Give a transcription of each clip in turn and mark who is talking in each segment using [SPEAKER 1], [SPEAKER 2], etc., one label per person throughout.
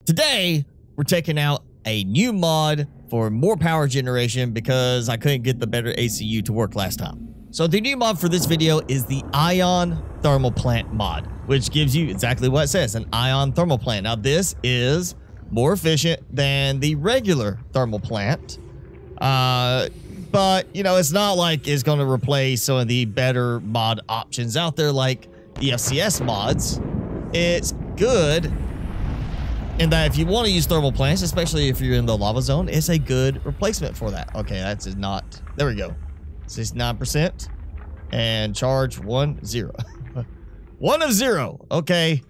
[SPEAKER 1] Today, we're checking out a new mod for more power generation because I couldn't get the better ACU to work last time. So the new mod for this video is the Ion Thermal Plant mod, which gives you exactly what it says, an Ion Thermal Plant. Now this is more efficient than the regular thermal plant, but you know, it's not like it's going to replace some of the better mod options out there like the FCS mods. It's good in that if you want to use thermal plants, especially if you're in the lava zone, it's a good replacement for that. Okay, that's not, there we go. 69% and charge 1 0. 1 of 0. Okay,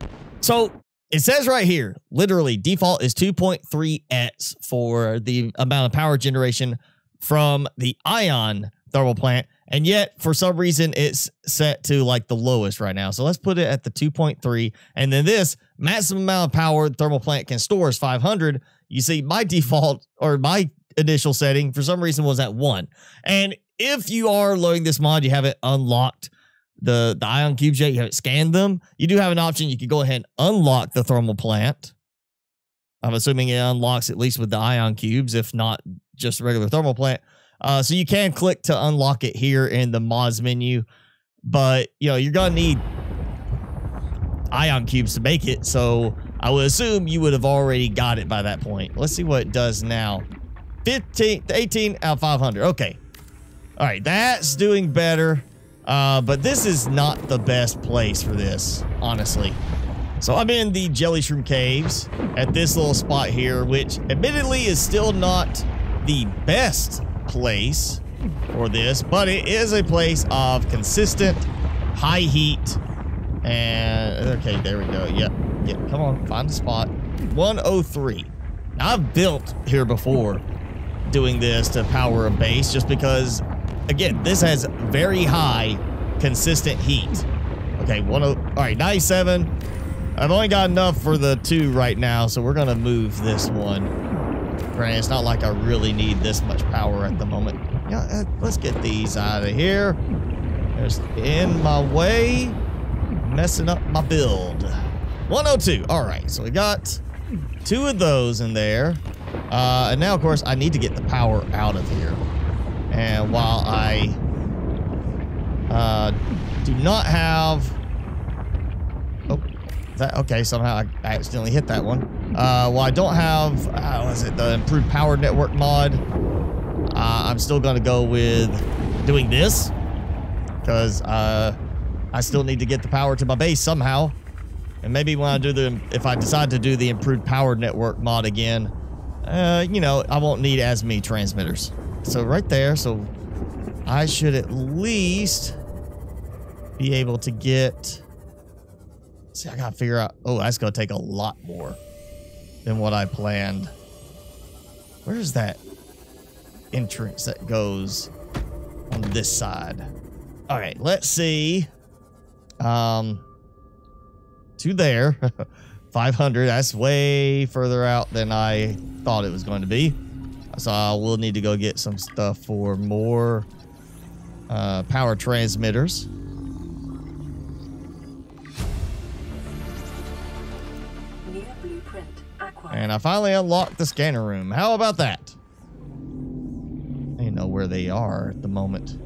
[SPEAKER 1] so it says right here, literally default is 2.3x for the amount of power generation from the Ion thermal plant, and yet for some reason it's set to like the lowest right now. So let's put it at the 2.3, and then this maximum amount of power the thermal plant can store is 500. You see, my default or my initial setting for some reason was at 1. And if you are loading this mod, you haven't unlocked the ion cubes yet, you haven't scanned them, you do have an option. You could go ahead and unlock the thermal plant. I'm assuming it unlocks at least with the ion cubes, if not just regular thermal plant. So you can click to unlock it here in the mods menu, but you know, you're gonna need ion cubes to make it. So I would assume you would have already got it by that point. Let's see what it does now. 18 out of 500. Okay. All right. That's doing better. But this is not the best place for this, honestly. So I'm in the Jelly Shroom Caves at this little spot here, which admittedly is still not the best place for this, but it is a place of consistent high heat. And okay, there we go. Yep. Come on, find the spot. 103. Now, I've built here before doing this to power a base just because, again, this has very high consistent heat. Okay, all right, 97. I've only got enough for the 2 right now, so we're gonna move this one. Granted, it's not like I really need this much power at the moment. Yeah, let's get these out of here. There's in my way, messing up my build. 102. All right, so we got 2 of those in there. And now, of course, I need to get the power out of here. And while I do not have... Oh, is that okay? Somehow I accidentally hit that one. While I don't have, what is it, the improved power network mod, I'm still going to go with doing this because I still need to get the power to my base somehow. And maybe when I do if I decide to do the improved power network mod again, you know, I won't need as many transmitters. So right there, so I should at least be able to get, see, I gotta figure out, oh, that's gonna take a lot more than what I planned. Where's that entrance that goes on this side? All right, let's see. To there. 500, that's way further out than I thought it was going to be. So I will need to go get some stuff for more power transmitters. And I finally unlocked the scanner room. How about that? I don't know where they are at the moment.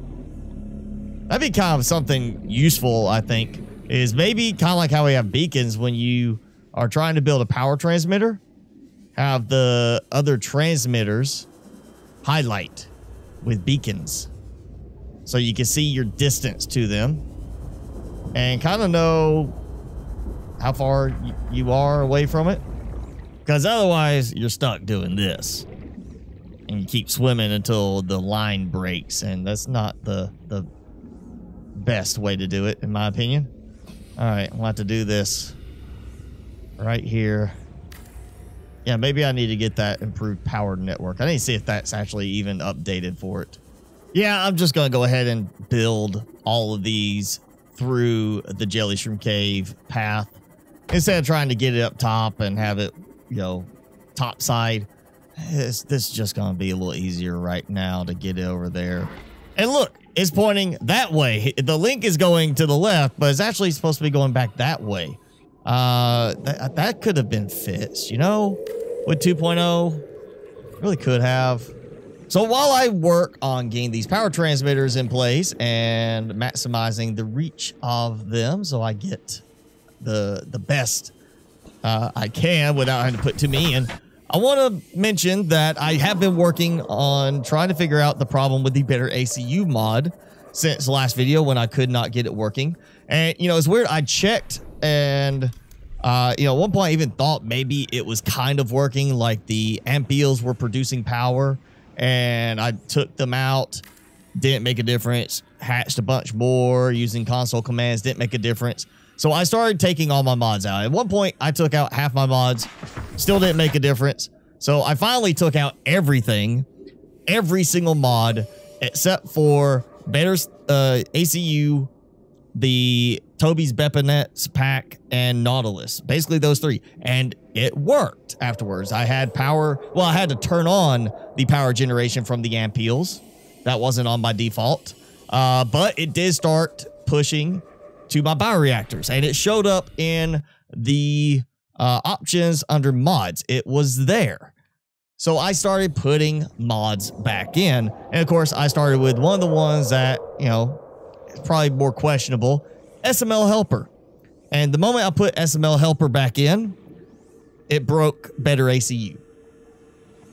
[SPEAKER 1] That'd be kind of something useful, I think, is maybe kind of like how we have beacons when you are trying to build a power transmitter. Have the other transmitters highlight with beacons so you can see your distance to them and kind of know how far you are away from it, because otherwise you're stuck doing this and you keep swimming until the line breaks, and that's not the best way to do it, in my opinion. All right, we'll have to do this right here. Yeah, maybe I need to get that improved power network. I need to see if that's actually even updated for it. Yeah, I'm just going to go ahead and build all of these through the Jelly Shroom Cave path instead of trying to get it up top and have it, you know, top side. This is just going to be a little easier right now to get it over there. And look, it's pointing that way. The link is going to the left, but it's actually supposed to be going back that way. That could have been fixed, you know, with 2.0. Really could have. So while I work on getting these power transmitters in place and maximizing the reach of them so I get the best I can without having to put too many in, I want to mention that I have been working on trying to figure out the problem with the Better ACU mod since the last video when I could not get it working. And, you know, it's weird. I checked and, you know, at one point I even thought maybe it was kind of working, like the amperes were producing power, and I took them out, didn't make a difference, hatched a bunch more using console commands, didn't make a difference. So I started taking all my mods out. At one point, I took out half my mods, still didn't make a difference. So I finally took out everything, every single mod, except for Better ACU, the Toby's Beponets pack, and Nautilus. Basically those three. And it worked afterwards. I had power. Well, I had to turn on the power generation from the amperes. That wasn't on by default. But it did start pushing to my bioreactors, and it showed up in the options under mods. It was there. So I started putting mods back in. And of course, I started with one of the ones that, you know, is probably more questionable, SML Helper. And the moment I put SML Helper back in, it broke Better ACU.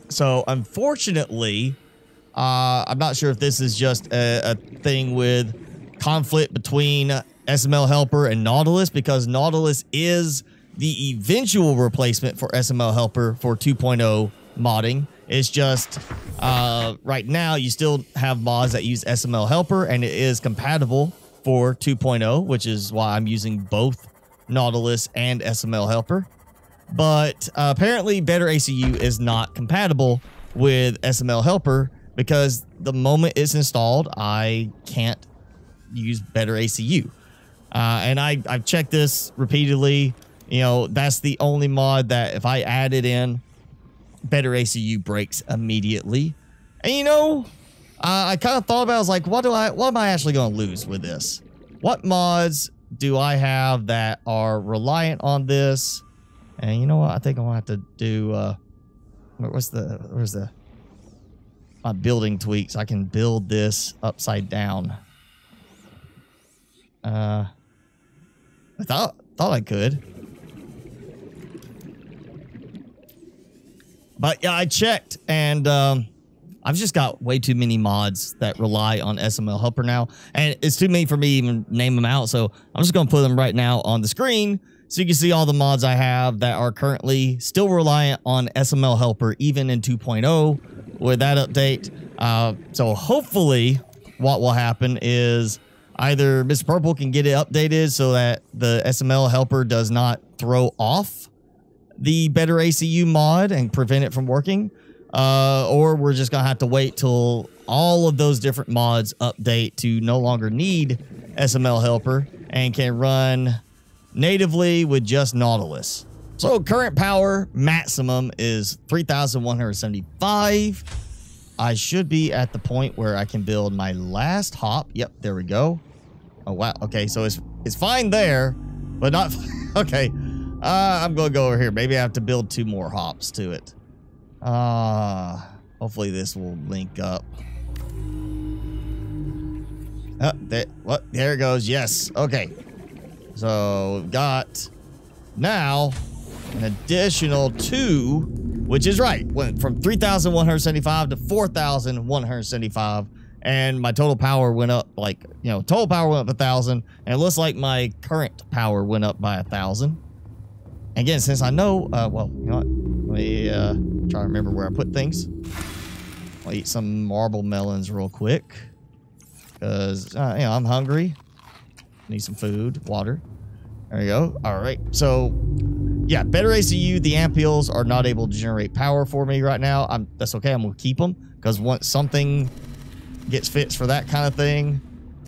[SPEAKER 1] So unfortunately, I'm not sure if this is just a thing with conflict between SML Helper and Nautilus, because Nautilus is the eventual replacement for SML Helper for 2.0 modding. It's just right now you still have mods that use SML Helper, and it is compatible for 2.0, which is why I'm using both Nautilus and SML Helper. But apparently Better ACU is not compatible with SML Helper, because the moment it's installed, I can't use Better ACU. And I've checked this repeatedly. You know, that's the only mod that if I add it in, Better ACU breaks immediately. And you know, I kind of thought about it. I was like, what am I actually going to lose with this? What mods do I have that are reliant on this? And you know what? I think I'm going to have to do, where's the my building tweaks? I can build this upside down. I thought I could. But yeah, I checked, and I've just got way too many mods that rely on SML Helper now, and it's too many for me to even name them out, so I'm just going to put them right now on the screen so you can see all the mods I have that are currently still reliant on SML Helper, even in 2.0 with that update. So hopefully what will happen is either Mr. Purple can get it updated so that the SML Helper does not throw off the Better ACU mod and prevent it from working, or we're just gonna have to wait till all of those different mods update to no longer need SML Helper and can run natively with just Nautilus. So current power maximum is 3,175. I should be at the point where I can build my last hop. Yep, there we go. Oh wow. Okay, so it's fine there, but not okay. I'm gonna go over here. Maybe I have to build 2 more hops to it. Hopefully this will link up. Oh, there it goes. Yes. Okay. So we've got now an additional 2, which is right. Went from 3,175 to 4,175. And my total power went up, like, you know, total power went up 1,000. And it looks like my current power went up by 1,000. Again, since I know, well, you know what? Let me try to remember where I put things. I'll eat some marble melons real quick. Because, you know, I'm hungry. Need some food, water. There you go. All right. So, yeah, Better ACU, the amperes are not able to generate power for me right now. That's okay. I'm going to keep them. Because once something gets fixed for that kind of thing,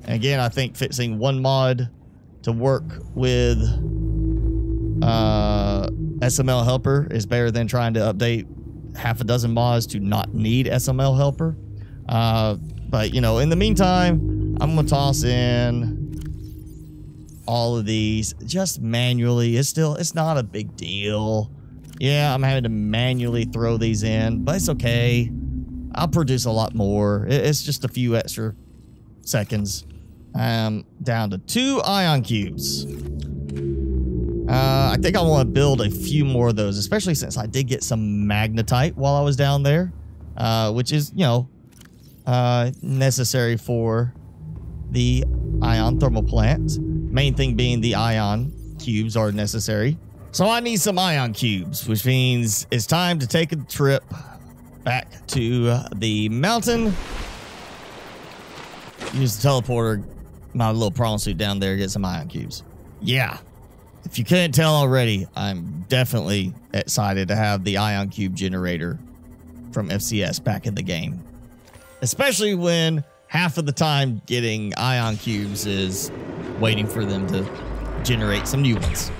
[SPEAKER 1] and again, I think fixing one mod to work with SML Helper is better than trying to update half a dozen mods to not need SML Helper. But, you know, in the meantime, I'm going to toss in all of these just manually. It's not a big deal. Yeah, I'm having to manually throw these in, but it's okay. I'll produce a lot more. It's just a few extra seconds. I'm down to 2 ion cubes. I think I want to build a few more of those, especially since I did get some magnetite while I was down there, which is, you know, necessary for the ion thermal plant. Main thing being the ion cubes are necessary. So I need some ion cubes, which means it's time to take a trip back to the mountain. Use the teleporter, my little prawn suit down there, get some ion cubes. Yeah. If you couldn't tell already, I'm definitely excited to have the ion cube generator from FCS back in the game. Especially when half of the time getting ion cubes is waiting for them to generate some new ones.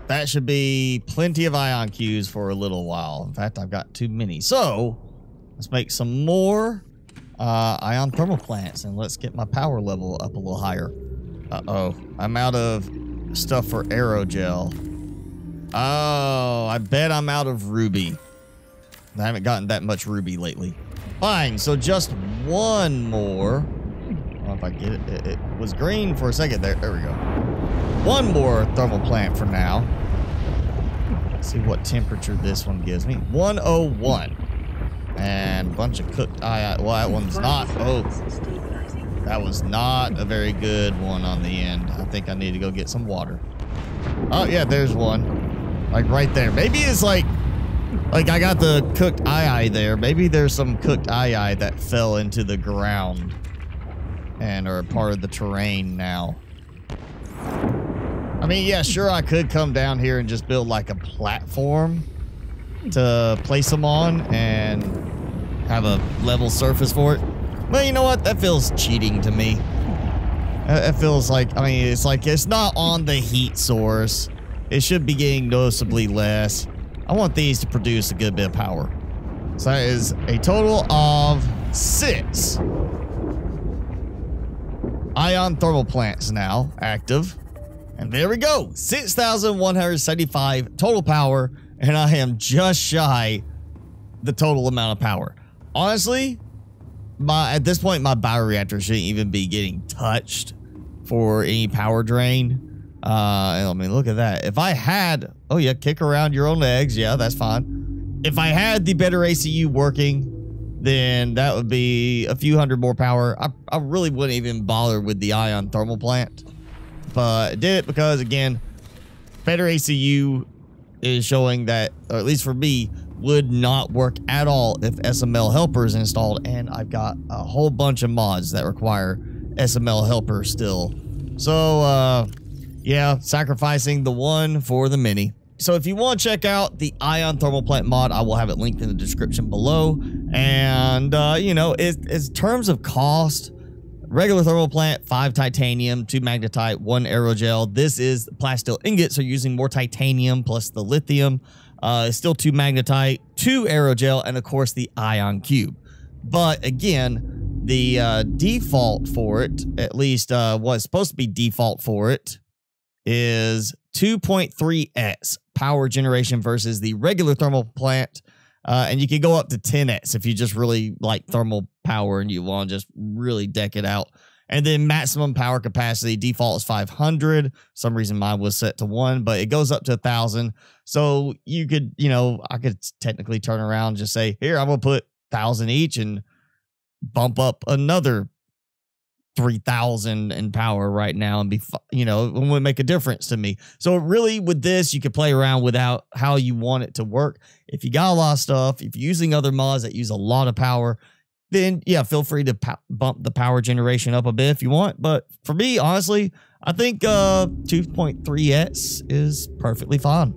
[SPEAKER 1] That should be plenty of ion cubes for a little while. In fact, I've got too many. So let's make some more ion thermal plants and let's get my power level up a little higher. Uh-oh, I'm out of stuff for aerogel. Oh, I bet I'm out of ruby. I haven't gotten that much ruby lately. Fine, so just one more. I don't know if I get it. It was green for a second there. There we go. One more thermal plant for now. Let's see what temperature this one gives me. 101. And a bunch of cooked ion. Well, that one's not. Oh, that was not a very good one on the end. I think I need to go get some water. Oh, yeah, there's one. Like right there. Maybe it's like I got the cooked eye there. Maybe there's some cooked eye that fell into the ground and are part of the terrain now. I mean, yeah, sure, I could come down here and just build like a platform to place them on and have a level surface for it. But you know what? That feels cheating to me. It feels like, I mean, it's like it's not on the heat source. It should be getting noticeably less. I want these to produce a good bit of power. So that is a total of 6 ion thermal plants now active. And there we go. 6,175 total power. And I am just shy the total amount of power. Honestly, at this point, my bioreactor shouldn't even be getting touched for any power drain. I mean, look at that. If I had, oh yeah, kick around your own eggs. Yeah, that's fine. If I had the better ACU working, then that would be a few hundred more power. I really wouldn't even bother with the ion thermal plant. But I did it because, again, better ACU is showing that, or at least for me, would not work at all if SML helper is installed. And I've got a whole bunch of mods that require SML helper still. So, yeah, sacrificing the one for the many. So if you want to check out the ion thermal plant mod, I will have it linked in the description below. And, you know, in terms of cost, regular thermal plant, 5 titanium, 2 magnetite, 1 aerogel. This is plasteel ingots, so using more titanium plus the lithium. Still 2 magnetite, 2 aerogel, and of course the ion cube. But again, the default for it, at least what's supposed to be default for it, is 2.3x power generation versus the regular thermal plant. And you can go up to 10x if you just really like thermal power and you want to just really deck it out. And then maximum power capacity default is 500. For some reason mine was set to 1, but it goes up to 1,000. So you could, you know, I could technically turn around and just say, here, I'm going to put 1,000 each and bump up another 3,000 in power right now and be, you know, it would make a difference to me. So really with this, you could play around without how you want it to work. If you got a lot of stuff, if you're using other mods that use a lot of power, then yeah, feel free to bump the power generation up a bit if you want. But for me, honestly, I think 2.3x is perfectly fine.